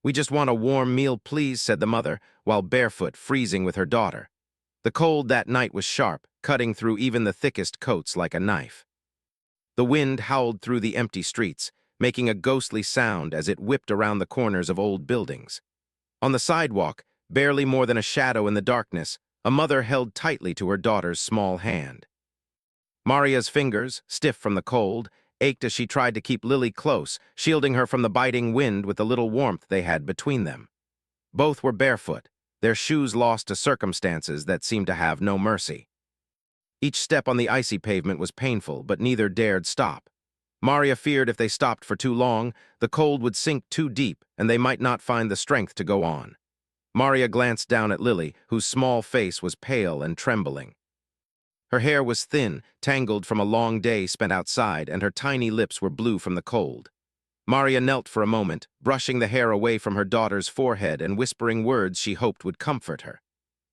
"We just want a warm meal, please," said the mother, while Barefoot, freezing with her daughter. The cold that night was sharp, cutting through even the thickest coats like a knife. The wind howled through the empty streets, making a ghostly sound as it whipped around the corners of old buildings. On the sidewalk, barely more than a shadow in the darkness, a mother held tightly to her daughter's small hand. Maria's fingers, stiff from the cold, ached as she tried to keep Lily close, shielding her from the biting wind with the little warmth they had between them. Both were barefoot, their shoes lost to circumstances that seemed to have no mercy. Each step on the icy pavement was painful, but neither dared stop. Maria feared if they stopped for too long, the cold would sink too deep and they might not find the strength to go on. Maria glanced down at Lily, whose small face was pale and trembling. Her hair was thin, tangled from a long day spent outside, and her tiny lips were blue from the cold. Maria knelt for a moment, brushing the hair away from her daughter's forehead and whispering words she hoped would comfort her.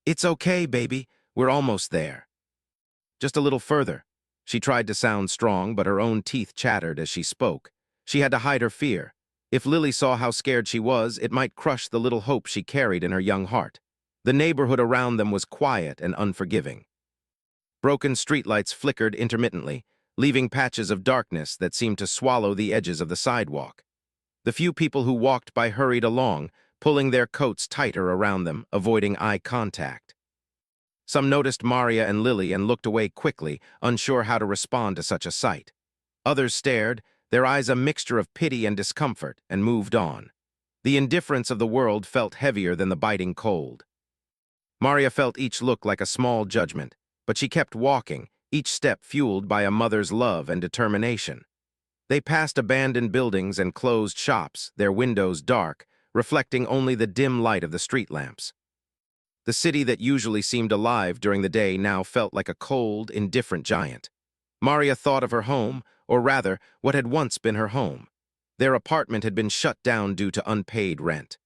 "It's okay, baby. We're almost there." "Just a little further." She tried to sound strong, but her own teeth chattered as she spoke. She had to hide her fear. If Lily saw how scared she was, it might crush the little hope she carried in her young heart. The neighborhood around them was quiet and unforgiving. Broken streetlights flickered intermittently, leaving patches of darkness that seemed to swallow the edges of the sidewalk. The few people who walked by hurried along, pulling their coats tighter around them, avoiding eye contact. Some noticed Maria and Lily and looked away quickly, unsure how to respond to such a sight. Others stared, their eyes a mixture of pity and discomfort, and moved on. The indifference of the world felt heavier than the biting cold. Maria felt each look like a small judgment, but she kept walking, each step fueled by a mother's love and determination. They passed abandoned buildings and closed shops, their windows dark, reflecting only the dim light of the street lamps. The city that usually seemed alive during the day now felt like a cold, indifferent giant. Maria thought of her home, or rather, what had once been her home. Their apartment had been shut down due to unpaid rent.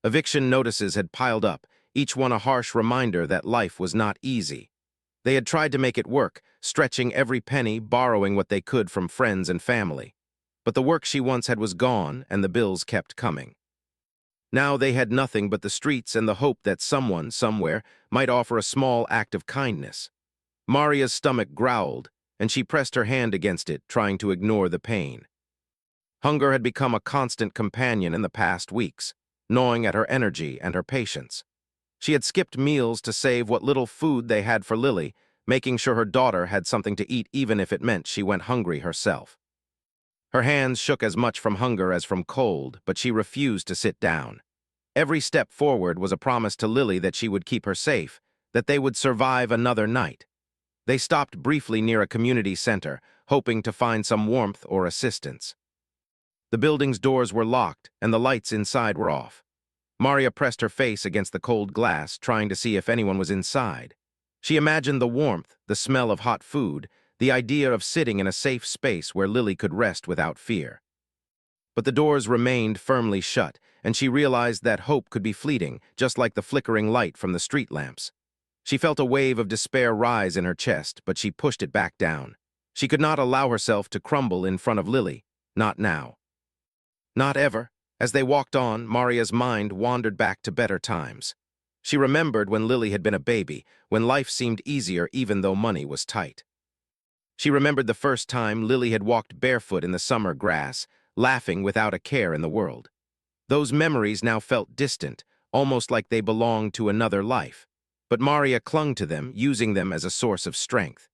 Eviction notices had piled up, each one a harsh reminder that life was not easy. They had tried to make it work, stretching every penny, borrowing what they could from friends and family. But the work she once had was gone, and the bills kept coming. Now they had nothing but the streets and the hope that someone, somewhere, might offer a small act of kindness. Maria's stomach growled, and she pressed her hand against it, trying to ignore the pain. Hunger had become a constant companion in the past weeks, gnawing at her energy and her patience. She had skipped meals to save what little food they had for Lily, making sure her daughter had something to eat even if it meant she went hungry herself. Her hands shook as much from hunger as from cold, but she refused to sit down. Every step forward was a promise to Lily that she would keep her safe, that they would survive another night. They stopped briefly near a community center, hoping to find some warmth or assistance. The building's doors were locked, and the lights inside were off. Maria pressed her face against the cold glass, trying to see if anyone was inside. She imagined the warmth, the smell of hot food, the idea of sitting in a safe space where Lily could rest without fear. But the doors remained firmly shut, and she realized that hope could be fleeting, just like the flickering light from the street lamps. She felt a wave of despair rise in her chest, but she pushed it back down. She could not allow herself to crumble in front of Lily, not now. Not ever. As they walked on, Maria's mind wandered back to better times. She remembered when Lily had been a baby, when life seemed easier even though money was tight. She remembered the first time Lily had walked barefoot in the summer grass, laughing without a care in the world. Those memories now felt distant, almost like they belonged to another life. But Maria clung to them, using them as a source of strength.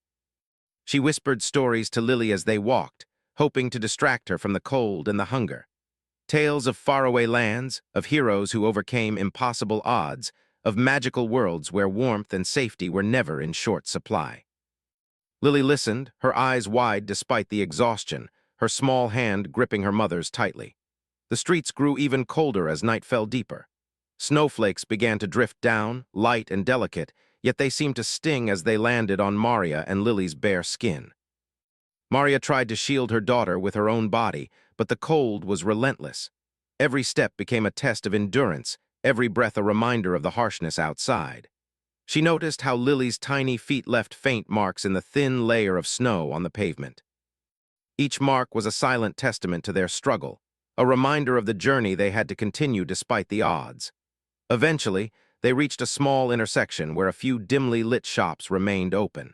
She whispered stories to Lily as they walked, hoping to distract her from the cold and the hunger. Tales of faraway lands, of heroes who overcame impossible odds, of magical worlds where warmth and safety were never in short supply. Lily listened, her eyes wide despite the exhaustion, her small hand gripping her mother's tightly. The streets grew even colder as night fell deeper. Snowflakes began to drift down, light and delicate, yet they seemed to sting as they landed on Maria and Lily's bare skin. Maria tried to shield her daughter with her own body, but the cold was relentless. Every step became a test of endurance, every breath a reminder of the harshness outside. She noticed how Lily's tiny feet left faint marks in the thin layer of snow on the pavement. Each mark was a silent testament to their struggle, a reminder of the journey they had to continue despite the odds. Eventually, they reached a small intersection where a few dimly lit shops remained open.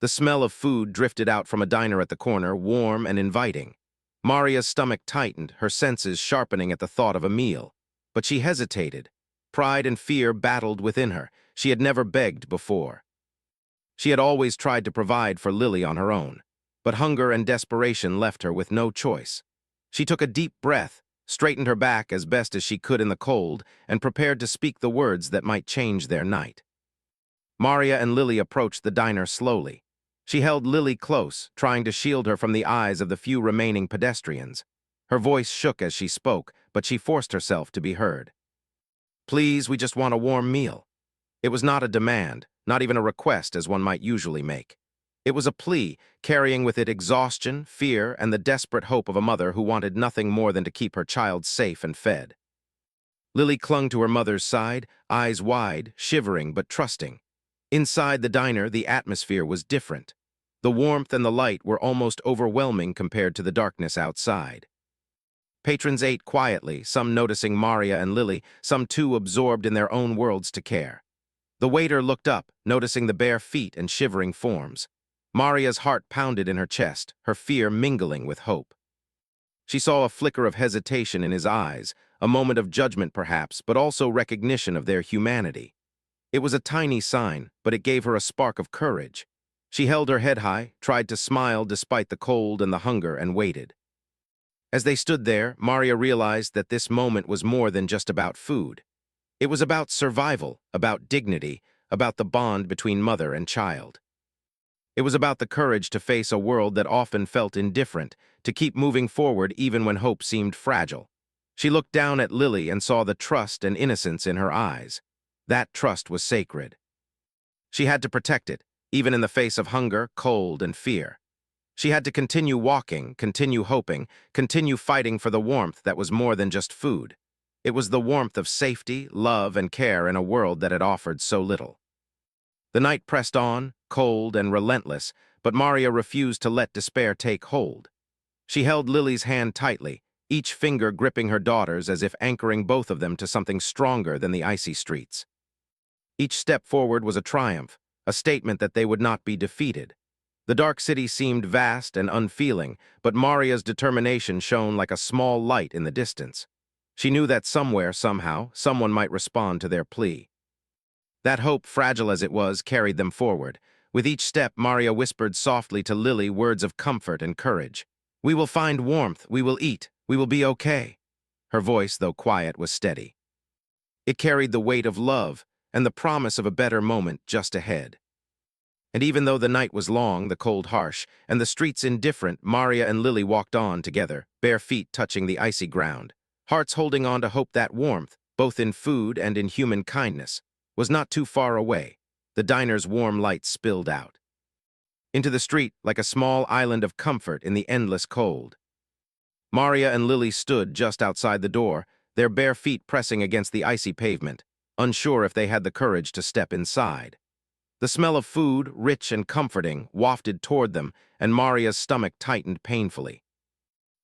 The smell of food drifted out from a diner at the corner, warm and inviting. Maria's stomach tightened, her senses sharpening at the thought of a meal. But she hesitated. Pride and fear battled within her. She had never begged before. She had always tried to provide for Lily on her own. But hunger and desperation left her with no choice. She took a deep breath, straightened her back as best as she could in the cold, and prepared to speak the words that might change their night. Maria and Lily approached the diner slowly. She held Lily close, trying to shield her from the eyes of the few remaining pedestrians. Her voice shook as she spoke, but she forced herself to be heard. "Please, we just want a warm meal." It was not a demand, not even a request as one might usually make. It was a plea, carrying with it exhaustion, fear, and the desperate hope of a mother who wanted nothing more than to keep her child safe and fed. Lily clung to her mother's side, eyes wide, shivering but trusting. Inside the diner, the atmosphere was different. The warmth and the light were almost overwhelming compared to the darkness outside. Patrons ate quietly, some noticing Maria and Lily, some too absorbed in their own worlds to care. The waiter looked up, noticing the bare feet and shivering forms. Maria's heart pounded in her chest, her fear mingling with hope. She saw a flicker of hesitation in his eyes, a moment of judgment perhaps, but also recognition of their humanity. It was a tiny sign, but it gave her a spark of courage. She held her head high, tried to smile despite the cold and the hunger, and waited. As they stood there, Maria realized that this moment was more than just about food. It was about survival, about dignity, about the bond between mother and child. It was about the courage to face a world that often felt indifferent, to keep moving forward even when hope seemed fragile. She looked down at Lily and saw the trust and innocence in her eyes. That trust was sacred. She had to protect it, even in the face of hunger, cold, and fear. She had to continue walking, continue hoping, continue fighting for the warmth that was more than just food. It was the warmth of safety, love, and care in a world that had offered so little. The night pressed on, cold and relentless, but Maria refused to let despair take hold. She held Lily's hand tightly, each finger gripping her daughter's as if anchoring both of them to something stronger than the icy streets. Each step forward was a triumph, a statement that they would not be defeated. The dark city seemed vast and unfeeling, but Maria's determination shone like a small light in the distance. She knew that somewhere, somehow, someone might respond to their plea. That hope, fragile as it was, carried them forward. With each step, Maria whispered softly to Lily words of comfort and courage. "We will find warmth, we will eat, we will be okay." Her voice, though quiet, was steady. It carried the weight of love and the promise of a better moment just ahead. And even though the night was long, the cold harsh, and the streets indifferent, Maria and Lily walked on together, bare feet touching the icy ground, hearts holding on to hope that warmth, both in food and in human kindness, was not too far away. The diner's warm light spilled out into the street like a small island of comfort in the endless cold. Maria and Lily stood just outside the door, their bare feet pressing against the icy pavement, unsure if they had the courage to step inside. The smell of food, rich and comforting, wafted toward them, and Maria's stomach tightened painfully.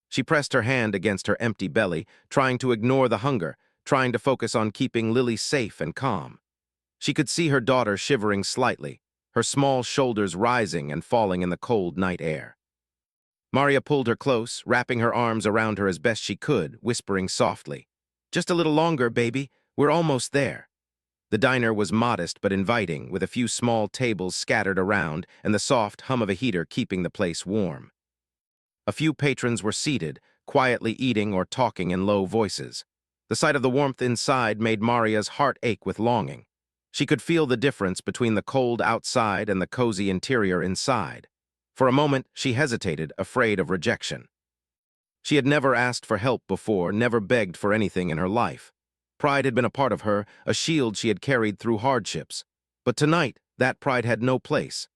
She pressed her hand against her empty belly, trying to ignore the hunger, trying to focus on keeping Lily safe and calm. She could see her daughter shivering slightly, her small shoulders rising and falling in the cold night air. Maria pulled her close, wrapping her arms around her as best she could, whispering softly, "Just a little longer, baby. We're almost there." The diner was modest but inviting, with a few small tables scattered around and the soft hum of a heater keeping the place warm. A few patrons were seated, quietly eating or talking in low voices. The sight of the warmth inside made Maria's heart ache with longing. She could feel the difference between the cold outside and the cozy interior inside. For a moment, she hesitated, afraid of rejection. She had never asked for help before, never begged for anything in her life. Pride had been a part of her, a shield she had carried through hardships. But tonight, that pride had no place.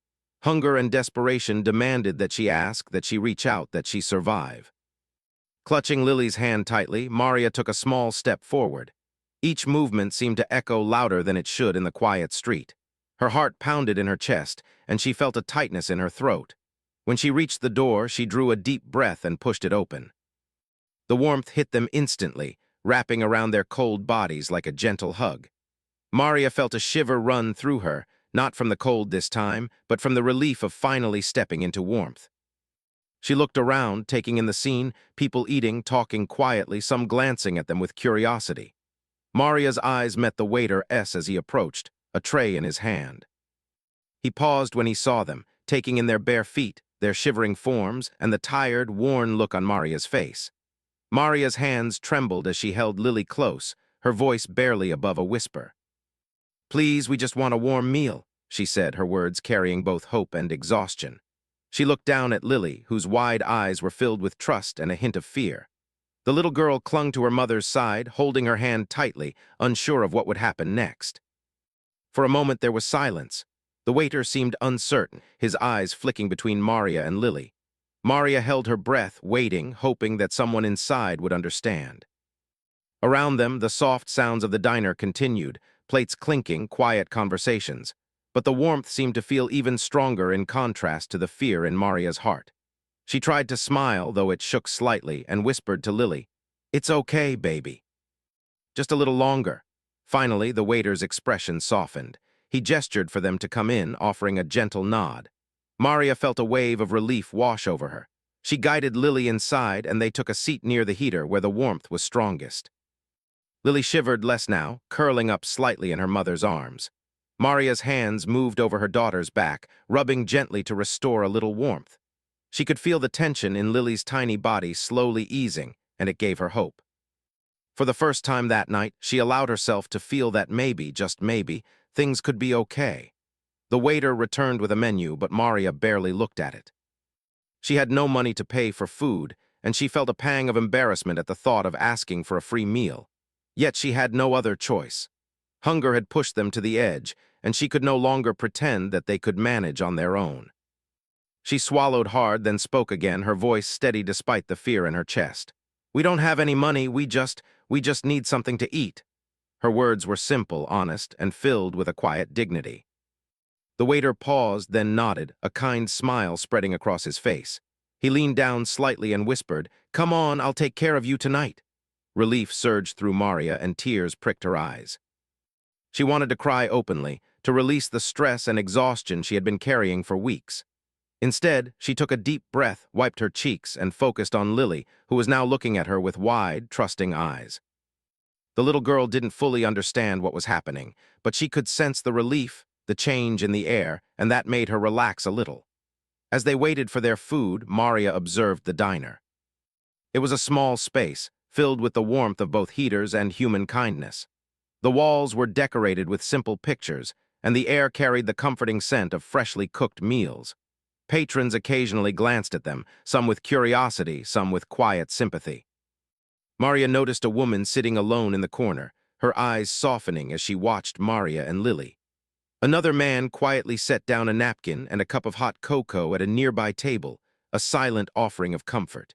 Hunger and desperation demanded that she ask, that she reach out, that she survive. Clutching Lily's hand tightly, Maria took a small step forward. Each movement seemed to echo louder than it should in the quiet street. Her heart pounded in her chest, and she felt a tightness in her throat. When she reached the door, she drew a deep breath and pushed it open. The warmth hit them instantly, wrapping around their cold bodies like a gentle hug. Maria felt a shiver run through her, not from the cold this time, but from the relief of finally stepping into warmth. She looked around, taking in the scene, people eating, talking quietly, some glancing at them with curiosity. Maria's eyes met the waiter's as he approached, a tray in his hand. He paused when he saw them, taking in their bare feet, their shivering forms, and the tired, worn look on Maria's face. Maria's hands trembled as she held Lily close, her voice barely above a whisper. "Please, we just want a warm meal," she said, her words carrying both hope and exhaustion. She looked down at Lily, whose wide eyes were filled with trust and a hint of fear. The little girl clung to her mother's side, holding her hand tightly, unsure of what would happen next. For a moment there was silence. The waiter seemed uncertain, his eyes flicking between Maria and Lily. Maria held her breath, waiting, hoping that someone inside would understand. Around them, the soft sounds of the diner continued, plates clinking, quiet conversations. But the warmth seemed to feel even stronger in contrast to the fear in Maria's heart. She tried to smile, though it shook slightly, and whispered to Lily, "It's okay, baby. Just a little longer." Finally, the waiter's expression softened. He gestured for them to come in, offering a gentle nod. Maria felt a wave of relief wash over her. She guided Lily inside, and they took a seat near the heater where the warmth was strongest. Lily shivered less now, curling up slightly in her mother's arms. Maria's hands moved over her daughter's back, rubbing gently to restore a little warmth. She could feel the tension in Lily's tiny body slowly easing, and it gave her hope. For the first time that night, she allowed herself to feel that maybe, just maybe, things could be okay. The waiter returned with a menu, but Maria barely looked at it. She had no money to pay for food, and she felt a pang of embarrassment at the thought of asking for a free meal. Yet she had no other choice. Hunger had pushed them to the edge, and she could no longer pretend that they could manage on their own. She swallowed hard, then spoke again, her voice steady despite the fear in her chest. "We don't have any money, we just need something to eat." Her words were simple, honest, and filled with a quiet dignity. The waiter paused, then nodded, a kind smile spreading across his face. He leaned down slightly and whispered, "Come on, I'll take care of you tonight." Relief surged through Maria, and tears pricked her eyes. She wanted to cry openly, to release the stress and exhaustion she had been carrying for weeks. Instead, she took a deep breath, wiped her cheeks, and focused on Lily, who was now looking at her with wide, trusting eyes. The little girl didn't fully understand what was happening, but she could sense the relief, the change in the air, and that made her relax a little. As they waited for their food, Maria observed the diner. It was a small space, filled with the warmth of both heaters and human kindness. The walls were decorated with simple pictures, and the air carried the comforting scent of freshly cooked meals. Patrons occasionally glanced at them, some with curiosity, some with quiet sympathy. Maria noticed a woman sitting alone in the corner, her eyes softening as she watched Maria and Lily. Another man quietly set down a napkin and a cup of hot cocoa at a nearby table, a silent offering of comfort.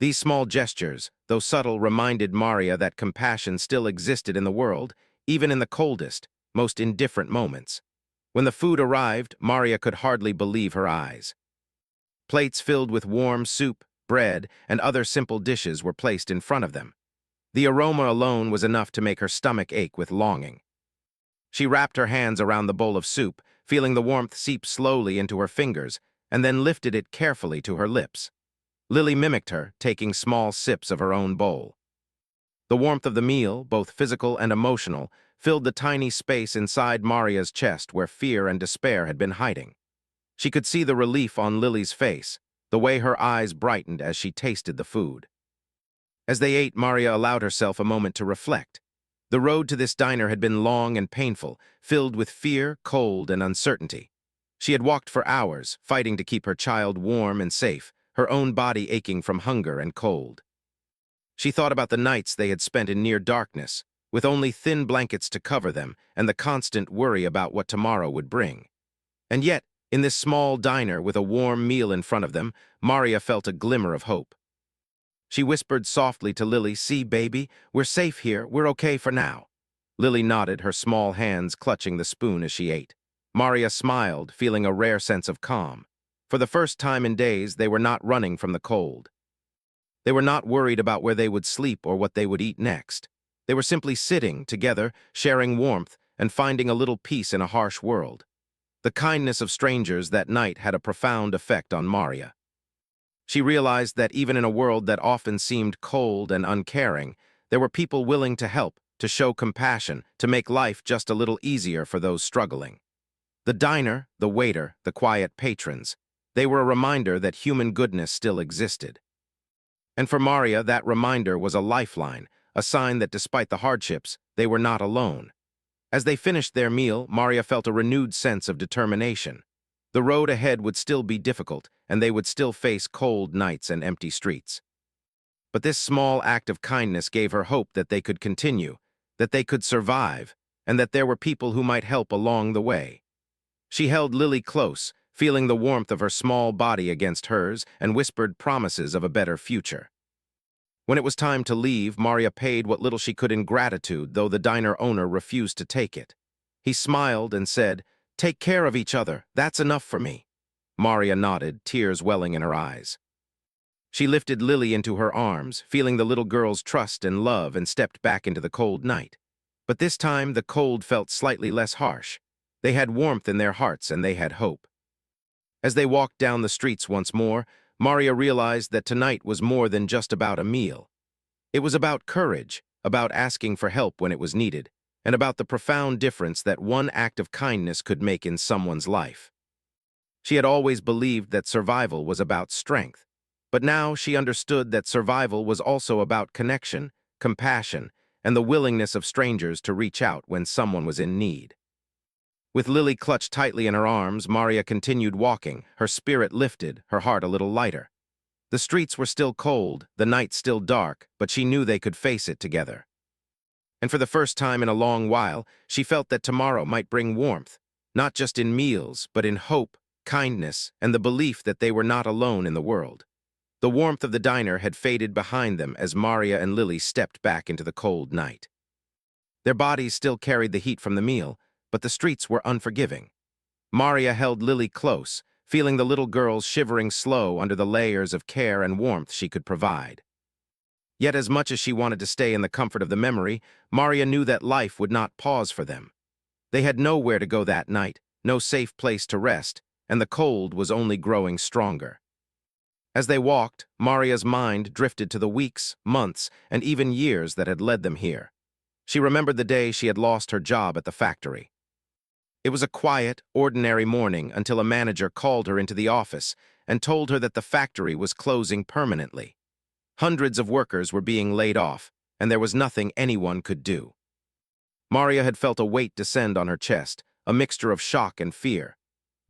These small gestures, though subtle, reminded Maria that compassion still existed in the world, even in the coldest, most indifferent moments. When the food arrived, Maria could hardly believe her eyes. Plates filled with warm soup, bread, and other simple dishes were placed in front of them. The aroma alone was enough to make her stomach ache with longing. She wrapped her hands around the bowl of soup, feeling the warmth seep slowly into her fingers, and then lifted it carefully to her lips. Lily mimicked her, taking small sips of her own bowl. The warmth of the meal, both physical and emotional, filled the tiny space inside Maria's chest where fear and despair had been hiding. She could see the relief on Lily's face, the way her eyes brightened as she tasted the food. As they ate, Maria allowed herself a moment to reflect. The road to this diner had been long and painful, filled with fear, cold, and uncertainty. She had walked for hours, fighting to keep her child warm and safe, her own body aching from hunger and cold. She thought about the nights they had spent in near darkness, with only thin blankets to cover them and the constant worry about what tomorrow would bring. And yet, in this small diner with a warm meal in front of them, Maria felt a glimmer of hope. She whispered softly to Lily, "See, baby, we're safe here, we're okay for now." Lily nodded, her small hands clutching the spoon as she ate. Maria smiled, feeling a rare sense of calm. For the first time in days, they were not running from the cold. They were not worried about where they would sleep or what they would eat next. They were simply sitting together, sharing warmth, and finding a little peace in a harsh world. The kindness of strangers that night had a profound effect on Maria. She realized that even in a world that often seemed cold and uncaring, there were people willing to help, to show compassion, to make life just a little easier for those struggling. The diner, the waiter, the quiet patrons, they were a reminder that human goodness still existed. And for Maria, that reminder was a lifeline, a sign that despite the hardships, they were not alone. As they finished their meal, Maria felt a renewed sense of determination. The road ahead would still be difficult, and they would still face cold nights and empty streets. But this small act of kindness gave her hope that they could continue, that they could survive, and that there were people who might help along the way. She held Lily close, feeling the warmth of her small body against hers, and whispered promises of a better future. When it was time to leave, Maria paid what little she could in gratitude, though the diner owner refused to take it. He smiled and said, "Take care of each other, that's enough for me." Maria nodded, tears welling in her eyes. She lifted Lily into her arms, feeling the little girl's trust and love, and stepped back into the cold night. But this time the cold felt slightly less harsh. They had warmth in their hearts and they had hope. As they walked down the streets once more, Maria realized that tonight was more than just about a meal. It was about courage, about asking for help when it was needed, and about the profound difference that one act of kindness could make in someone's life. She had always believed that survival was about strength, but now she understood that survival was also about connection, compassion, and the willingness of strangers to reach out when someone was in need. With Lily clutched tightly in her arms, Maria continued walking, her spirit lifted, her heart a little lighter. The streets were still cold, the night still dark, but she knew they could face it together. And for the first time in a long while, she felt that tomorrow might bring warmth, not just in meals, but in hope, kindness, and the belief that they were not alone in the world. The warmth of the diner had faded behind them as Maria and Lily stepped back into the cold night. Their bodies still carried the heat from the meal, but the streets were unforgiving. Maria held Lily close, feeling the little girl's shivering slow under the layers of care and warmth she could provide. Yet as much as she wanted to stay in the comfort of the memory, Maria knew that life would not pause for them. They had nowhere to go that night, no safe place to rest, and the cold was only growing stronger. As they walked, Maria's mind drifted to the weeks, months, and even years that had led them here. She remembered the day she had lost her job at the factory. It was a quiet, ordinary morning until a manager called her into the office and told her that the factory was closing permanently. Hundreds of workers were being laid off, and there was nothing anyone could do. Maria had felt a weight descend on her chest, a mixture of shock and fear.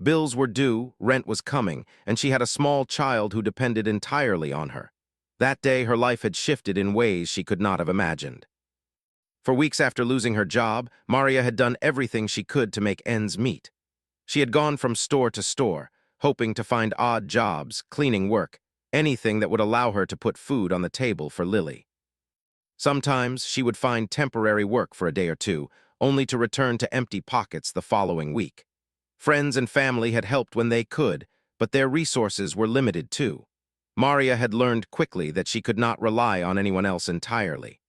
Bills were due, rent was coming, and she had a small child who depended entirely on her. That day, her life had shifted in ways she could not have imagined. For weeks after losing her job, Maria had done everything she could to make ends meet. She had gone from store to store, hoping to find odd jobs, cleaning work, anything that would allow her to put food on the table for Lily. Sometimes she would find temporary work for a day or two, only to return to empty pockets the following week. Friends and family had helped when they could, but their resources were limited too. Maria had learned quickly that she could not rely on anyone else entirely.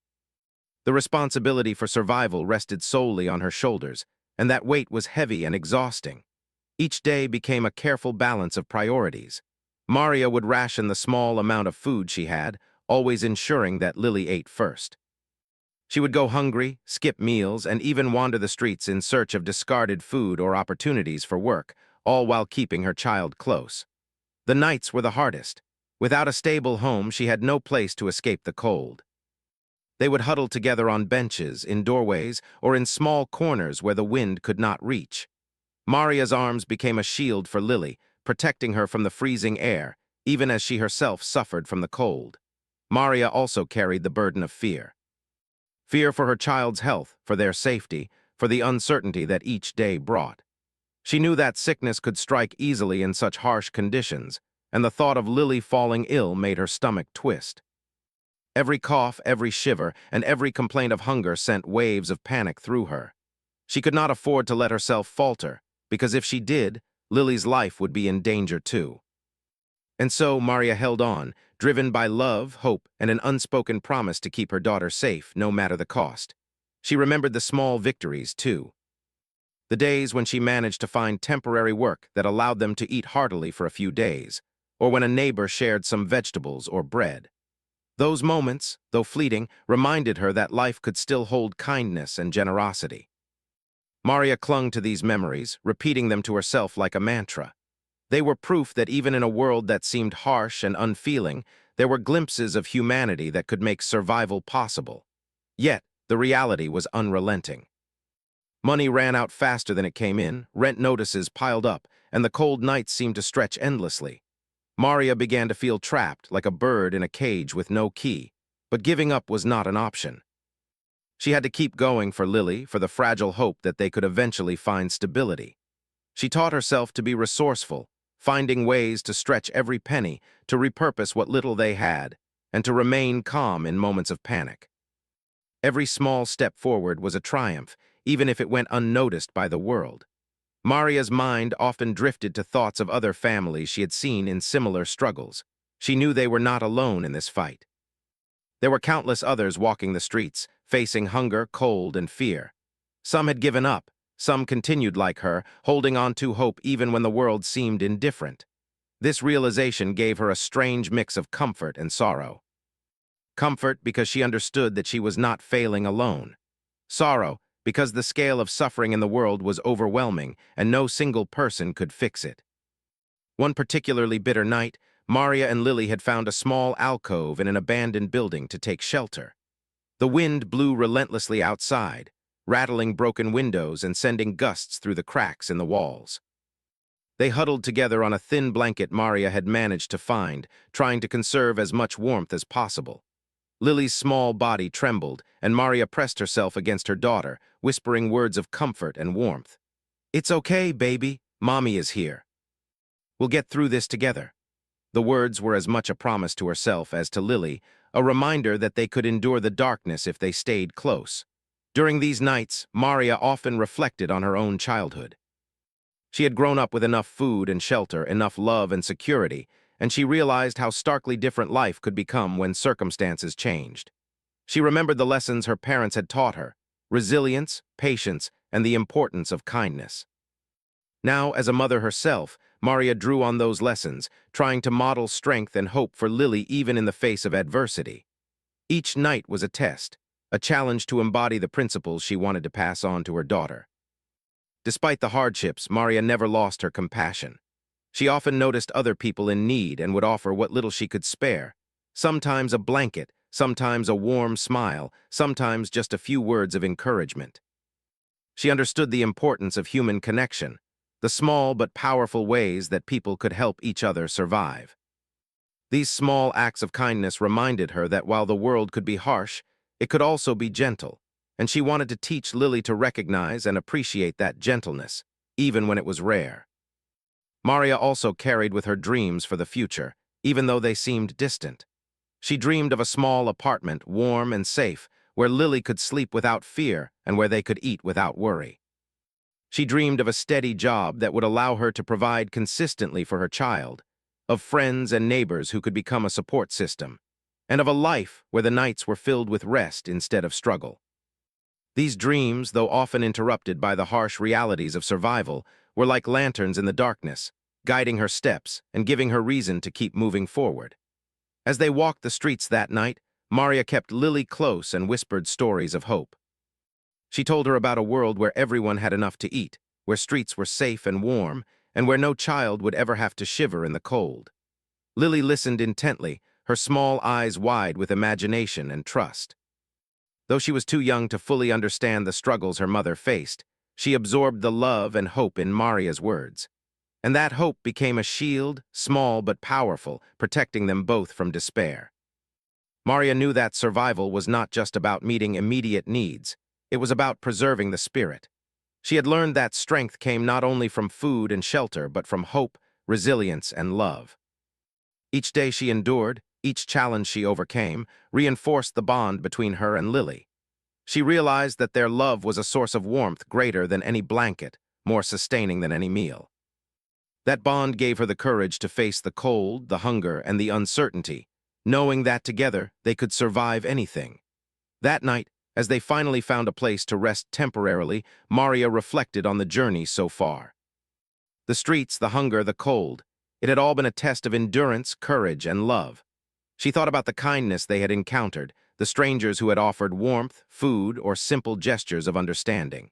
The responsibility for survival rested solely on her shoulders, and that weight was heavy and exhausting. Each day became a careful balance of priorities. Maria would ration the small amount of food she had, always ensuring that Lily ate first. She would go hungry, skip meals, and even wander the streets in search of discarded food or opportunities for work, all while keeping her child close. The nights were the hardest. Without a stable home, she had no place to escape the cold. They would huddle together on benches, in doorways, or in small corners where the wind could not reach. Maria's arms became a shield for Lily, protecting her from the freezing air, even as she herself suffered from the cold. Maria also carried the burden of fear. Fear for her child's health, for their safety, for the uncertainty that each day brought. She knew that sickness could strike easily in such harsh conditions, and the thought of Lily falling ill made her stomach twist. Every cough, every shiver, and every complaint of hunger sent waves of panic through her. She could not afford to let herself falter, because if she did, Lily's life would be in danger too. And so Maria held on, driven by love, hope, and an unspoken promise to keep her daughter safe, no matter the cost. She remembered the small victories, too. The days when she managed to find temporary work that allowed them to eat heartily for a few days, or when a neighbor shared some vegetables or bread. Those moments, though fleeting, reminded her that life could still hold kindness and generosity. Maria clung to these memories, repeating them to herself like a mantra. They were proof that even in a world that seemed harsh and unfeeling, there were glimpses of humanity that could make survival possible. Yet, the reality was unrelenting. Money ran out faster than it came in, rent notices piled up, and the cold nights seemed to stretch endlessly. Maria began to feel trapped, like a bird in a cage with no key, but giving up was not an option. She had to keep going for Lily, for the fragile hope that they could eventually find stability. She taught herself to be resourceful, finding ways to stretch every penny, to repurpose what little they had, and to remain calm in moments of panic. Every small step forward was a triumph, even if it went unnoticed by the world. Maria's mind often drifted to thoughts of other families she had seen in similar struggles. She knew they were not alone in this fight. There were countless others walking the streets, facing hunger, cold, and fear. Some had given up, some continued like her, holding on to hope even when the world seemed indifferent. This realization gave her a strange mix of comfort and sorrow. Comfort because she understood that she was not failing alone. Sorrow because the scale of suffering in the world was overwhelming and no single person could fix it. One particularly bitter night, Maria and Lily had found a small alcove in an abandoned building to take shelter. The wind blew relentlessly outside, rattling broken windows and sending gusts through the cracks in the walls. They huddled together on a thin blanket Maria had managed to find, trying to conserve as much warmth as possible. Lily's small body trembled, and Maria pressed herself against her daughter, whispering words of comfort and warmth. "It's okay, baby. Mommy is here. We'll get through this together." The words were as much a promise to herself as to Lily, a reminder that they could endure the darkness if they stayed close. During these nights, Maria often reflected on her own childhood. She had grown up with enough food and shelter, enough love and security, and she realized how starkly different life could become when circumstances changed. She remembered the lessons her parents had taught her: resilience, patience, and the importance of kindness. Now, as a mother herself, Maria drew on those lessons, trying to model strength and hope for Lily even in the face of adversity. Each night was a test, a challenge to embody the principles she wanted to pass on to her daughter. Despite the hardships, Maria never lost her compassion. She often noticed other people in need and would offer what little she could spare. Sometimes a blanket, sometimes a warm smile, sometimes just a few words of encouragement. She understood the importance of human connection, the small but powerful ways that people could help each other survive. These small acts of kindness reminded her that while the world could be harsh, it could also be gentle, and she wanted to teach Lily to recognize and appreciate that gentleness, even when it was rare. Maria also carried with her dreams for the future, even though they seemed distant. She dreamed of a small apartment, warm and safe, where Lily could sleep without fear and where they could eat without worry. She dreamed of a steady job that would allow her to provide consistently for her child, of friends and neighbors who could become a support system, and of a life where the nights were filled with rest instead of struggle. These dreams, though often interrupted by the harsh realities of survival, were like lanterns in the darkness, guiding her steps and giving her reason to keep moving forward. As they walked the streets that night, Maria kept Lily close and whispered stories of hope. She told her about a world where everyone had enough to eat, where streets were safe and warm, and where no child would ever have to shiver in the cold. Lily listened intently, her small eyes wide with imagination and trust. Though she was too young to fully understand the struggles her mother faced, she absorbed the love and hope in Maria's words. And that hope became a shield, small but powerful, protecting them both from despair. Maria knew that survival was not just about meeting immediate needs, it was about preserving the spirit. She had learned that strength came not only from food and shelter, but from hope, resilience, and love. Each day she endured, each challenge she overcame, reinforced the bond between her and Lily. She realized that their love was a source of warmth greater than any blanket, more sustaining than any meal. That bond gave her the courage to face the cold, the hunger, and the uncertainty, knowing that together they could survive anything. That night, as they finally found a place to rest temporarily, Maria reflected on the journey so far. The streets, the hunger, the cold, it had all been a test of endurance, courage, and love. She thought about the kindness they had encountered, the strangers who had offered warmth, food, or simple gestures of understanding.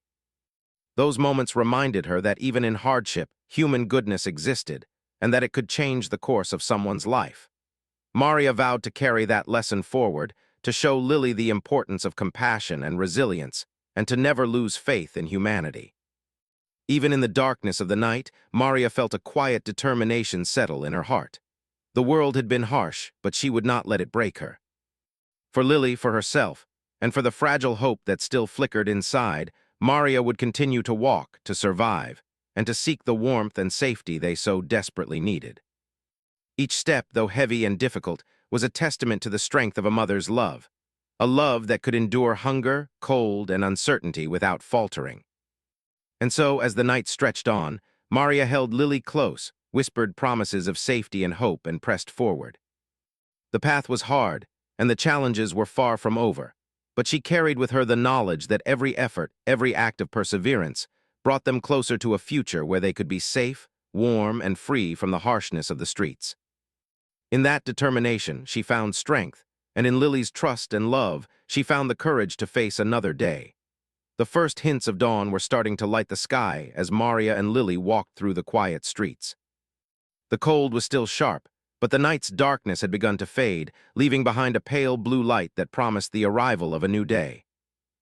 Those moments reminded her that even in hardship, human goodness existed, and that it could change the course of someone's life. Maria vowed to carry that lesson forward, to show Lily the importance of compassion and resilience, and to never lose faith in humanity. Even in the darkness of the night, Maria felt a quiet determination settle in her heart. The world had been harsh, but she would not let it break her. For Lily, for herself, and for the fragile hope that still flickered inside, Maria would continue to walk, to survive, and to seek the warmth and safety they so desperately needed. Each step, though heavy and difficult, was a testament to the strength of a mother's love, a love that could endure hunger, cold, and uncertainty without faltering. And so, as the night stretched on, Maria held Lily close, whispered promises of safety and hope, and pressed forward. The path was hard, and the challenges were far from over, but she carried with her the knowledge that every effort, every act of perseverance, brought them closer to a future where they could be safe, warm, and free from the harshness of the streets. In that determination, she found strength, and in Lily's trust and love, she found the courage to face another day. The first hints of dawn were starting to light the sky as Maria and Lily walked through the quiet streets. The cold was still sharp, but the night's darkness had begun to fade, leaving behind a pale blue light that promised the arrival of a new day.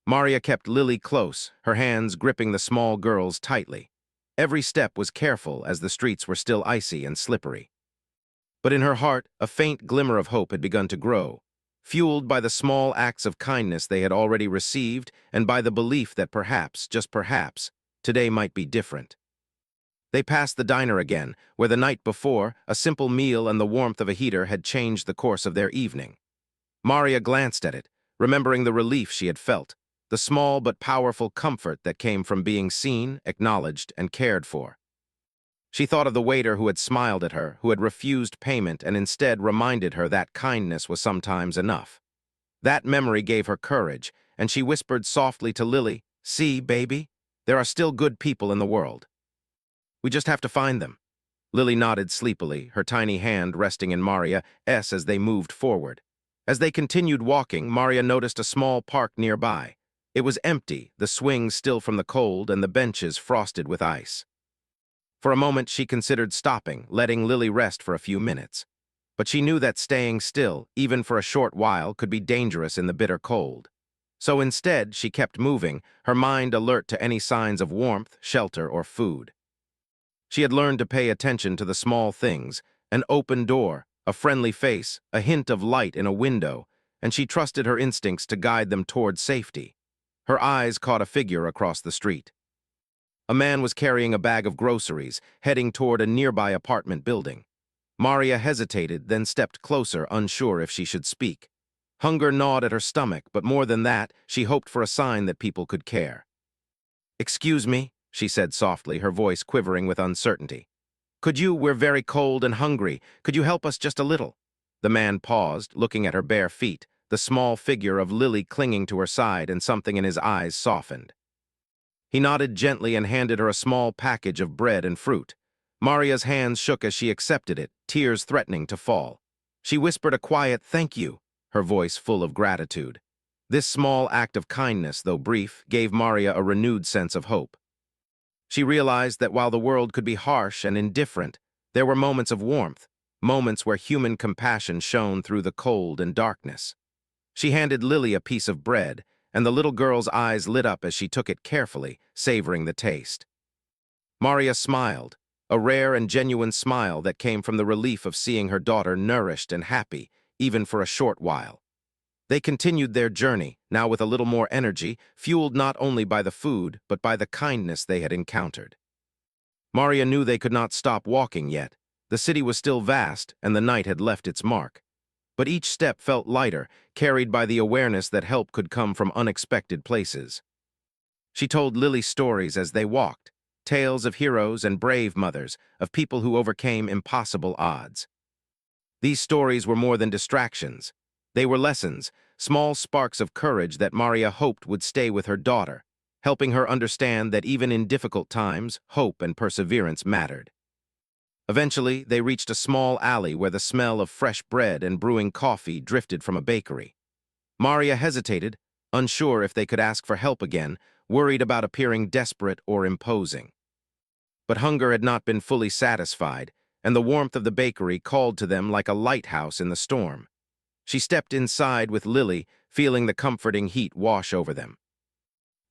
Maria kept Lily close, her hands gripping the small girls tightly. Every step was careful as the streets were still icy and slippery. But in her heart, a faint glimmer of hope had begun to grow, fueled by the small acts of kindness they had already received and by the belief that perhaps, just perhaps, today might be different. They passed the diner again, where the night before, a simple meal and the warmth of a heater had changed the course of their evening. Maria glanced at it, remembering the relief she had felt, the small but powerful comfort that came from being seen, acknowledged, and cared for. She thought of the waiter who had smiled at her, who had refused payment and instead reminded her that kindness was sometimes enough. That memory gave her courage, and she whispered softly to Lily, "See, baby, there are still good people in the world. We just have to find them." Lily nodded sleepily, her tiny hand resting in Maria's as they moved forward. As they continued walking, Maria noticed a small park nearby. It was empty, the swings still from the cold and the benches frosted with ice. For a moment she considered stopping, letting Lily rest for a few minutes. But she knew that staying still, even for a short while, could be dangerous in the bitter cold. So instead, she kept moving, her mind alert to any signs of warmth, shelter, or food. She had learned to pay attention to the small things, an open door, a friendly face, a hint of light in a window, and she trusted her instincts to guide them toward safety. Her eyes caught a figure across the street. A man was carrying a bag of groceries, heading toward a nearby apartment building. Maria hesitated, then stepped closer, unsure if she should speak. Hunger gnawed at her stomach, but more than that, she hoped for a sign that people could care. "Excuse me," she said softly, her voice quivering with uncertainty. We're very cold and hungry. Could you help us just a little?" The man paused, looking at her bare feet, the small figure of Lily clinging to her side, and something in his eyes softened. He nodded gently and handed her a small package of bread and fruit. Maria's hands shook as she accepted it, tears threatening to fall. She whispered a quiet "thank you," her voice full of gratitude. This small act of kindness, though brief, gave Maria a renewed sense of hope. She realized that while the world could be harsh and indifferent, there were moments of warmth, moments where human compassion shone through the cold and darkness. She handed Lily a piece of bread, and the little girl's eyes lit up as she took it carefully, savoring the taste. Maria smiled, a rare and genuine smile that came from the relief of seeing her daughter nourished and happy, even for a short while. They continued their journey, now with a little more energy, fueled not only by the food, but by the kindness they had encountered. Maria knew they could not stop walking yet. The city was still vast, and the night had left its mark. But each step felt lighter, carried by the awareness that help could come from unexpected places. She told Lily stories as they walked, tales of heroes and brave mothers, of people who overcame impossible odds. These stories were more than distractions. They were lessons, small sparks of courage that Maria hoped would stay with her daughter, helping her understand that even in difficult times, hope and perseverance mattered. Eventually, they reached a small alley where the smell of fresh bread and brewing coffee drifted from a bakery. Maria hesitated, unsure if they could ask for help again, worried about appearing desperate or imposing. But hunger had not been fully satisfied, and the warmth of the bakery called to them like a lighthouse in the storm. She stepped inside with Lily, feeling the comforting heat wash over them.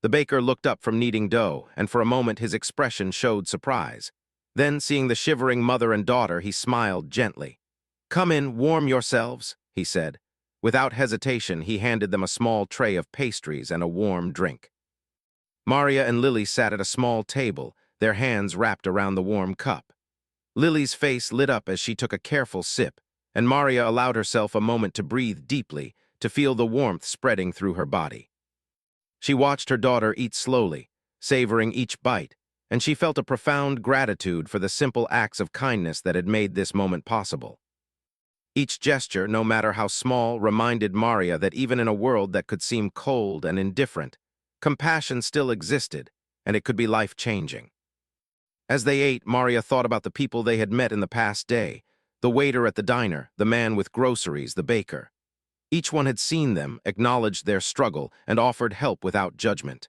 The baker looked up from kneading dough, and for a moment his expression showed surprise. Then, seeing the shivering mother and daughter, he smiled gently. "Come in, warm yourselves," he said. Without hesitation, he handed them a small tray of pastries and a warm drink. Maria and Lily sat at a small table, their hands wrapped around the warm cup. Lily's face lit up as she took a careful sip, and Maria allowed herself a moment to breathe deeply, to feel the warmth spreading through her body. She watched her daughter eat slowly, savoring each bite, and she felt a profound gratitude for the simple acts of kindness that had made this moment possible. Each gesture, no matter how small, reminded Maria that even in a world that could seem cold and indifferent, compassion still existed, and it could be life-changing. As they ate, Maria thought about the people they had met in the past day, the waiter at the diner, the man with groceries, the baker. Each one had seen them, acknowledged their struggle, and offered help without judgment.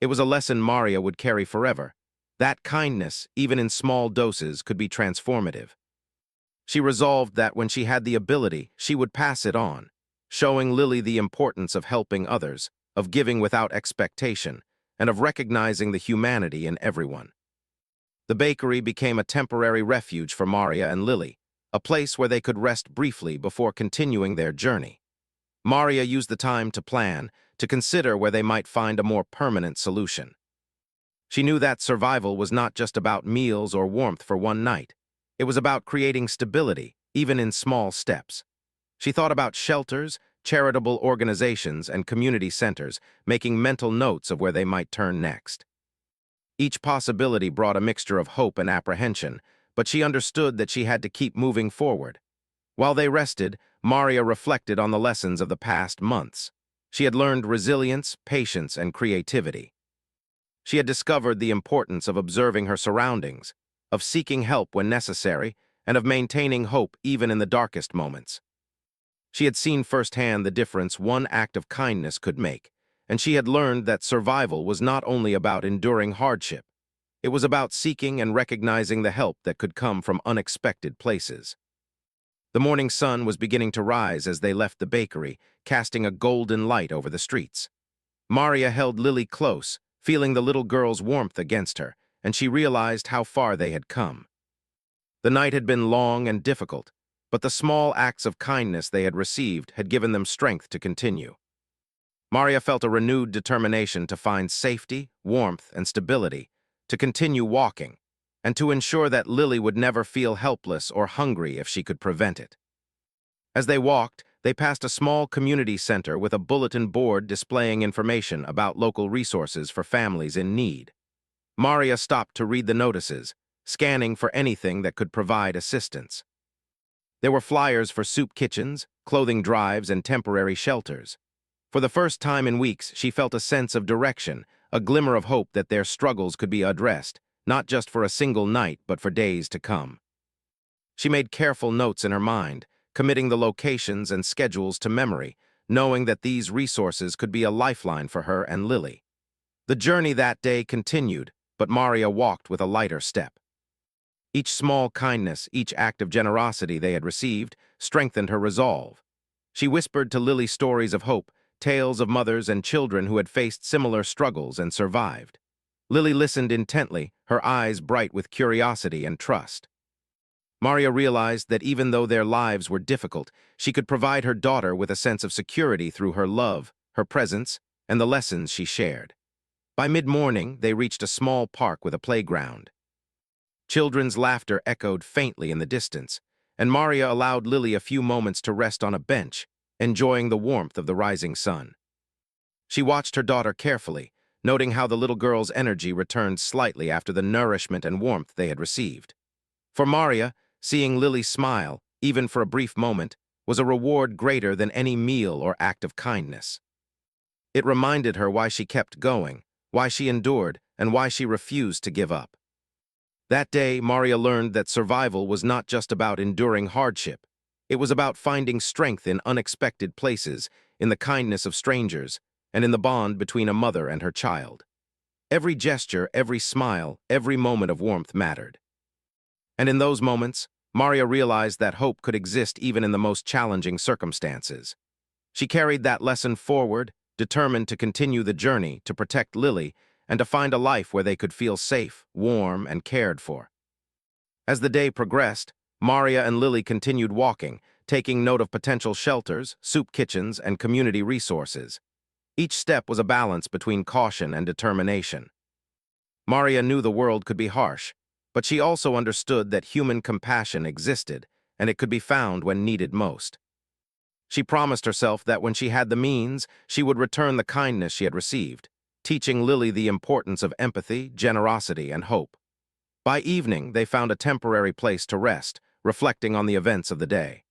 It was a lesson Maria would carry forever. That kindness, even in small doses, could be transformative. She resolved that when she had the ability, she would pass it on, showing Lily the importance of helping others, of giving without expectation, and of recognizing the humanity in everyone. The bakery became a temporary refuge for Maria and Lily, a place where they could rest briefly before continuing their journey. Maria used the time to plan, to consider where they might find a more permanent solution. She knew that survival was not just about meals or warmth for one night. It was about creating stability, even in small steps. She thought about shelters, charitable organizations, and community centers, making mental notes of where they might turn next. Each possibility brought a mixture of hope and apprehension, but she understood that she had to keep moving forward. While they rested, Maria reflected on the lessons of the past months. She had learned resilience, patience, and creativity. She had discovered the importance of observing her surroundings, of seeking help when necessary, and of maintaining hope even in the darkest moments. She had seen firsthand the difference one act of kindness could make, and she had learned that survival was not only about enduring hardship. It was about seeking and recognizing the help that could come from unexpected places. The morning sun was beginning to rise as they left the bakery, casting a golden light over the streets. Maria held Lily close, feeling the little girl's warmth against her, and she realized how far they had come. The night had been long and difficult, but the small acts of kindness they had received had given them strength to continue. Maria felt a renewed determination to find safety, warmth, and stability, to continue walking, and to ensure that Lily would never feel helpless or hungry if she could prevent it. As they walked, they passed a small community center with a bulletin board displaying information about local resources for families in need. Maria stopped to read the notices, scanning for anything that could provide assistance. There were flyers for soup kitchens, clothing drives, and temporary shelters. For the first time in weeks, she felt a sense of direction, a glimmer of hope that their struggles could be addressed, not just for a single night, but for days to come. She made careful notes in her mind, committing the locations and schedules to memory, knowing that these resources could be a lifeline for her and Lily. The journey that day continued, but Maria walked with a lighter step. Each small kindness, each act of generosity they had received, strengthened her resolve. She whispered to Lily stories of hope, tales of mothers and children who had faced similar struggles and survived. Lily listened intently, her eyes bright with curiosity and trust. Maria realized that even though their lives were difficult, she could provide her daughter with a sense of security through her love, her presence, and the lessons she shared. By mid-morning, they reached a small park with a playground. Children's laughter echoed faintly in the distance, and Maria allowed Lily a few moments to rest on a bench, enjoying the warmth of the rising sun. She watched her daughter carefully, noting how the little girl's energy returned slightly after the nourishment and warmth they had received. For Maria, seeing Lily smile, even for a brief moment, was a reward greater than any meal or act of kindness. It reminded her why she kept going, why she endured, and why she refused to give up. That day, Maria learned that survival was not just about enduring hardship. It was about finding strength in unexpected places, in the kindness of strangers, and in the bond between a mother and her child. Every gesture, every smile, every moment of warmth mattered. And in those moments, Maria realized that hope could exist even in the most challenging circumstances. She carried that lesson forward, determined to continue the journey, to protect Lily, and to find a life where they could feel safe, warm, and cared for. As the day progressed, Maria and Lily continued walking, taking note of potential shelters, soup kitchens, and community resources. Each step was a balance between caution and determination. Maria knew the world could be harsh, but she also understood that human compassion existed, and it could be found when needed most. She promised herself that when she had the means, she would return the kindness she had received, teaching Lily the importance of empathy, generosity, and hope. By evening, they found a temporary place to rest, reflecting on the events of the day.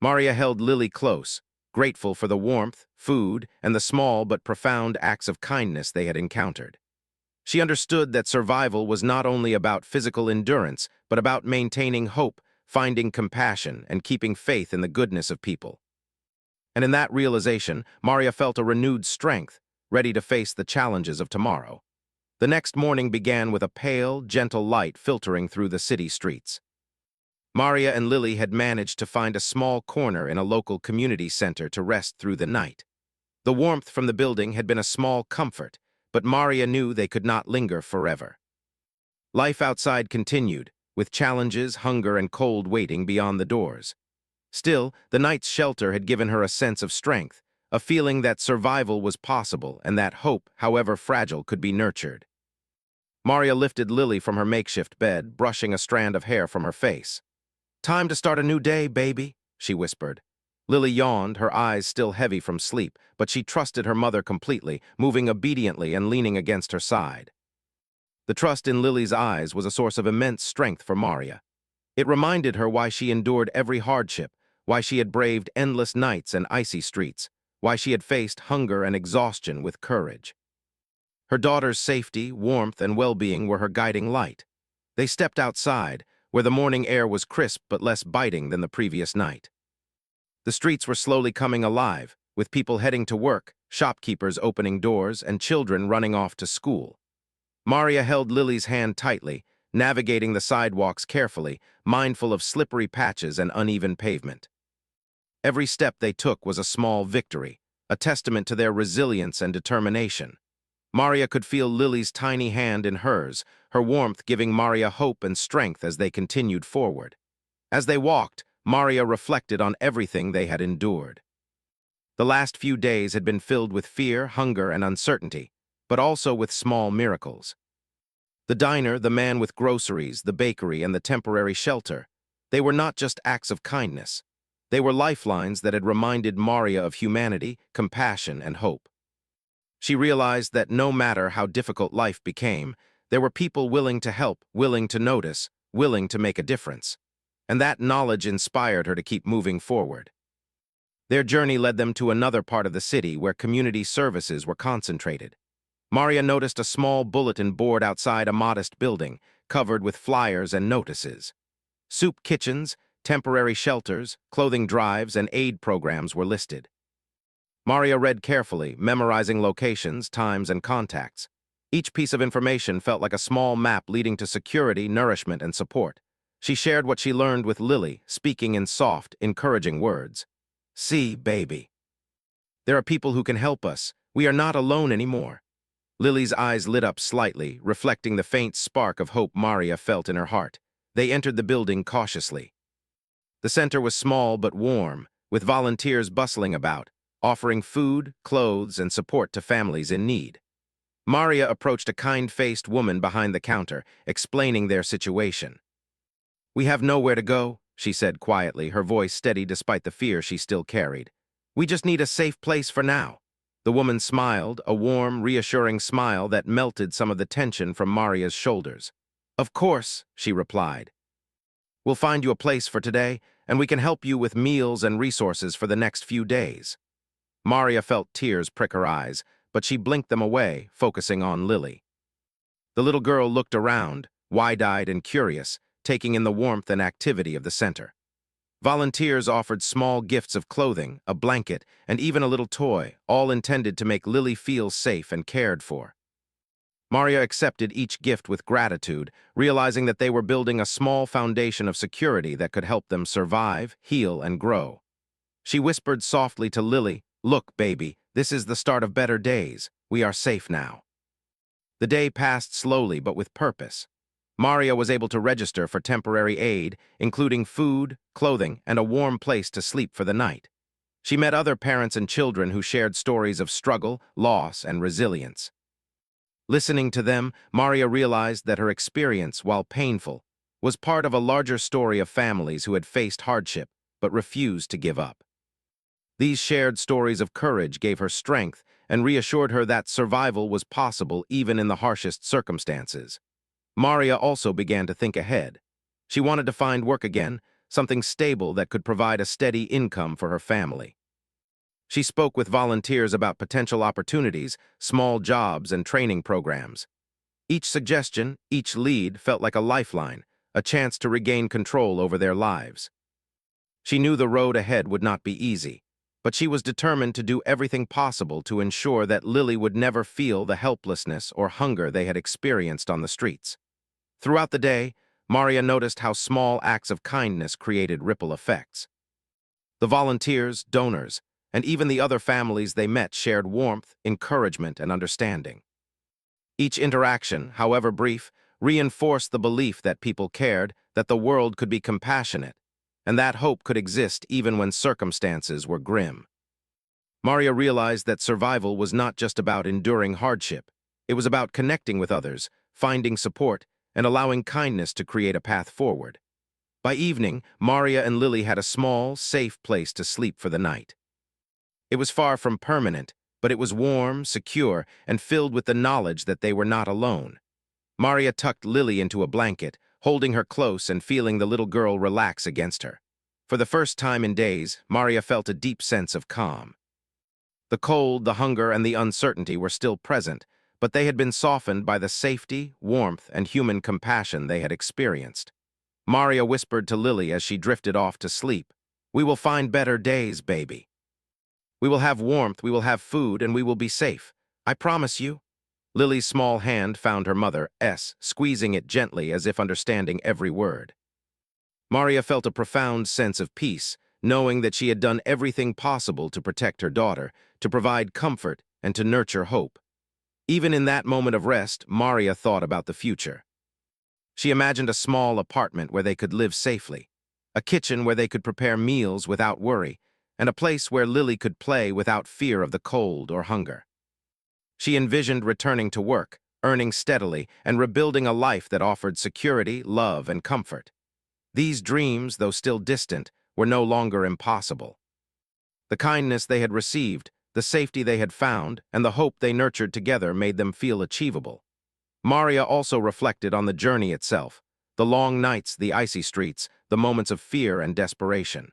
Maria held Lily close, grateful for the warmth, food, and the small but profound acts of kindness they had encountered. She understood that survival was not only about physical endurance, but about maintaining hope, finding compassion, and keeping faith in the goodness of people. And in that realization, Maria felt a renewed strength, ready to face the challenges of tomorrow. The next morning began with a pale, gentle light filtering through the city streets. Maria and Lily had managed to find a small corner in a local community center to rest through the night. The warmth from the building had been a small comfort, but Maria knew they could not linger forever. Life outside continued, with challenges, hunger, and cold waiting beyond the doors. Still, the night's shelter had given her a sense of strength, a feeling that survival was possible and that hope, however fragile, could be nurtured. Maria lifted Lily from her makeshift bed, brushing a strand of hair from her face. "Time to start a new day, baby," she whispered. Lily yawned, her eyes still heavy from sleep, but she trusted her mother completely, moving obediently and leaning against her side. The trust in Lily's eyes was a source of immense strength for Maria. It reminded her why she endured every hardship, why she had braved endless nights and icy streets, why she had faced hunger and exhaustion with courage. Her daughter's safety, warmth, and well-being were her guiding light. They stepped outside, where the morning air was crisp but less biting than the previous night. The streets were slowly coming alive, with people heading to work, shopkeepers opening doors, and children running off to school. Maria held Lily's hand tightly, navigating the sidewalks carefully, mindful of slippery patches and uneven pavement. Every step they took was a small victory, a testament to their resilience and determination. Maria could feel Lily's tiny hand in hers, her warmth giving Maria hope and strength as they continued forward. As they walked, Maria reflected on everything they had endured. The last few days had been filled with fear, hunger, and uncertainty, but also with small miracles. The diner, the man with groceries, the bakery, and the temporary shelter, they were not just acts of kindness. They were lifelines that had reminded Maria of humanity, compassion, and hope. She realized that no matter how difficult life became, there were people willing to help, willing to notice, willing to make a difference. And that knowledge inspired her to keep moving forward. Their journey led them to another part of the city where community services were concentrated. Maria noticed a small bulletin board outside a modest building, covered with flyers and notices. Soup kitchens, temporary shelters, clothing drives, and aid programs were listed. Maria read carefully, memorizing locations, times, and contacts. Each piece of information felt like a small map leading to security, nourishment, and support. She shared what she learned with Lily, speaking in soft, encouraging words. "See, baby. There are people who can help us. We are not alone anymore." Lily's eyes lit up slightly, reflecting the faint spark of hope Maria felt in her heart. They entered the building cautiously. The center was small but warm, with volunteers bustling about, offering food, clothes, and support to families in need. Maria approached a kind-faced woman behind the counter, explaining their situation. "We have nowhere to go," she said quietly, her voice steady despite the fear she still carried. "We just need a safe place for now." The woman smiled, a warm, reassuring smile that melted some of the tension from Maria's shoulders. "Of course," she replied. "We'll find you a place for today, and we can help you with meals and resources for the next few days." Maria felt tears prick her eyes, but she blinked them away, focusing on Lily. The little girl looked around, wide-eyed and curious, taking in the warmth and activity of the center. Volunteers offered small gifts of clothing, a blanket, and even a little toy, all intended to make Lily feel safe and cared for. Maria accepted each gift with gratitude, realizing that they were building a small foundation of security that could help them survive, heal, and grow. She whispered softly to Lily, "Look, baby, this is the start of better days. We are safe now." The day passed slowly but with purpose. Maria was able to register for temporary aid, including food, clothing, and a warm place to sleep for the night. She met other parents and children who shared stories of struggle, loss, and resilience. Listening to them, Maria realized that her experience, while painful, was part of a larger story of families who had faced hardship but refused to give up. These shared stories of courage gave her strength and reassured her that survival was possible even in the harshest circumstances. Maria also began to think ahead. She wanted to find work again, something stable that could provide a steady income for her family. She spoke with volunteers about potential opportunities, small jobs, and training programs. Each suggestion, each lead felt like a lifeline, a chance to regain control over their lives. She knew the road ahead would not be easy, but she was determined to do everything possible to ensure that Lily would never feel the helplessness or hunger they had experienced on the streets. Throughout the day, Maria noticed how small acts of kindness created ripple effects. The volunteers, donors, and even the other families they met shared warmth, encouragement, and understanding. Each interaction, however brief, reinforced the belief that people cared, that the world could be compassionate, and that hope could exist even when circumstances were grim. Maria realized that survival was not just about enduring hardship. It was about connecting with others, finding support, and allowing kindness to create a path forward. By evening, Maria and Lily had a small, safe place to sleep for the night. It was far from permanent, but it was warm, secure, and filled with the knowledge that they were not alone. Maria tucked Lily into a blanket, holding her close and feeling the little girl relax against her. For the first time in days, Maria felt a deep sense of calm. The cold, the hunger, and the uncertainty were still present, but they had been softened by the safety, warmth, and human compassion they had experienced. Maria whispered to Lily as she drifted off to sleep, "We will find better days, baby. We will have warmth, we will have food, and we will be safe. I promise you." Lily's small hand found her mother's, squeezing it gently as if understanding every word. Maria felt a profound sense of peace, knowing that she had done everything possible to protect her daughter, to provide comfort, and to nurture hope. Even in that moment of rest, Maria thought about the future. She imagined a small apartment where they could live safely, a kitchen where they could prepare meals without worry, and a place where Lily could play without fear of the cold or hunger. She envisioned returning to work, earning steadily, and rebuilding a life that offered security, love, and comfort. These dreams, though still distant, were no longer impossible. The kindness they had received, the safety they had found, and the hope they nurtured together made them feel achievable. Maria also reflected on the journey itself, the long nights, the icy streets, the moments of fear and desperation.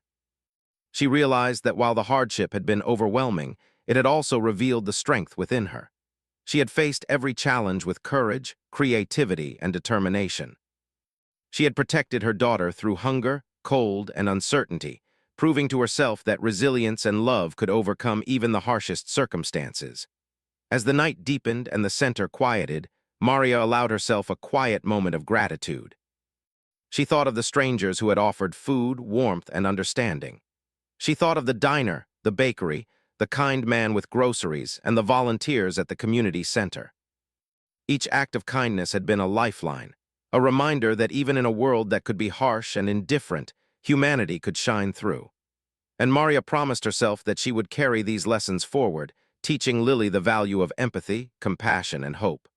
She realized that while the hardship had been overwhelming, it had also revealed the strength within her. She had faced every challenge with courage, creativity, and determination. She had protected her daughter through hunger, cold, and uncertainty, proving to herself that resilience and love could overcome even the harshest circumstances. As the night deepened and the center quieted, Maria allowed herself a quiet moment of gratitude. She thought of the strangers who had offered food, warmth, and understanding. She thought of the diner, the bakery, the kind man with groceries, and the volunteers at the community center. Each act of kindness had been a lifeline, a reminder that even in a world that could be harsh and indifferent, humanity could shine through. And Maria promised herself that she would carry these lessons forward, teaching Lily the value of empathy, compassion, and hope.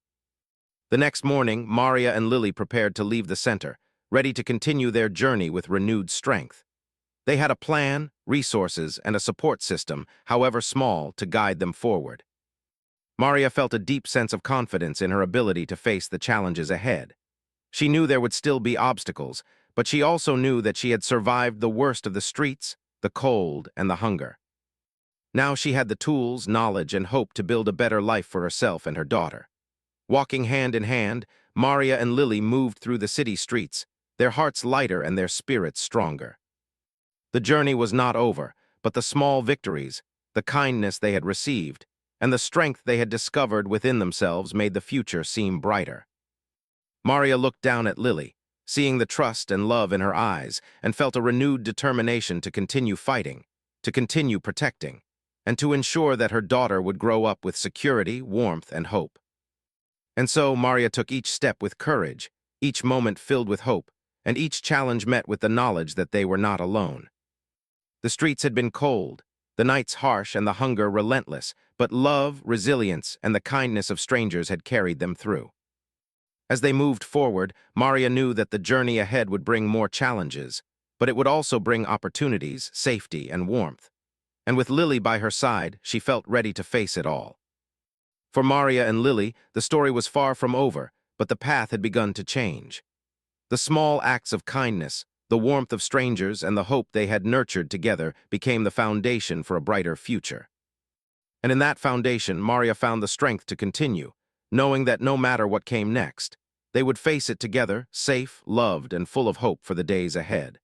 The next morning, Maria and Lily prepared to leave the center, ready to continue their journey with renewed strength. They had a plan, resources, and a support system, however small, to guide them forward. Maria felt a deep sense of confidence in her ability to face the challenges ahead. She knew there would still be obstacles, but she also knew that she had survived the worst of the streets, the cold, and the hunger. Now she had the tools, knowledge, and hope to build a better life for herself and her daughter. Walking hand in hand, Maria and Lily moved through the city streets, their hearts lighter and their spirits stronger. The journey was not over, but the small victories, the kindness they had received, and the strength they had discovered within themselves made the future seem brighter. Maria looked down at Lily, seeing the trust and love in her eyes, and felt a renewed determination to continue fighting, to continue protecting, and to ensure that her daughter would grow up with security, warmth, and hope. And so Maria took each step with courage, each moment filled with hope, and each challenge met with the knowledge that they were not alone. The streets had been cold, the nights harsh, and the hunger relentless, but love, resilience, and the kindness of strangers had carried them through. As they moved forward, Maria knew that the journey ahead would bring more challenges, but it would also bring opportunities, safety, and warmth. And with Lily by her side, she felt ready to face it all. For Maria and Lily, the story was far from over, but the path had begun to change. The small acts of kindness, the warmth of strangers, and the hope they had nurtured together became the foundation for a brighter future. And in that foundation, Maria found the strength to continue, knowing that no matter what came next, they would face it together, safe, loved, and full of hope for the days ahead.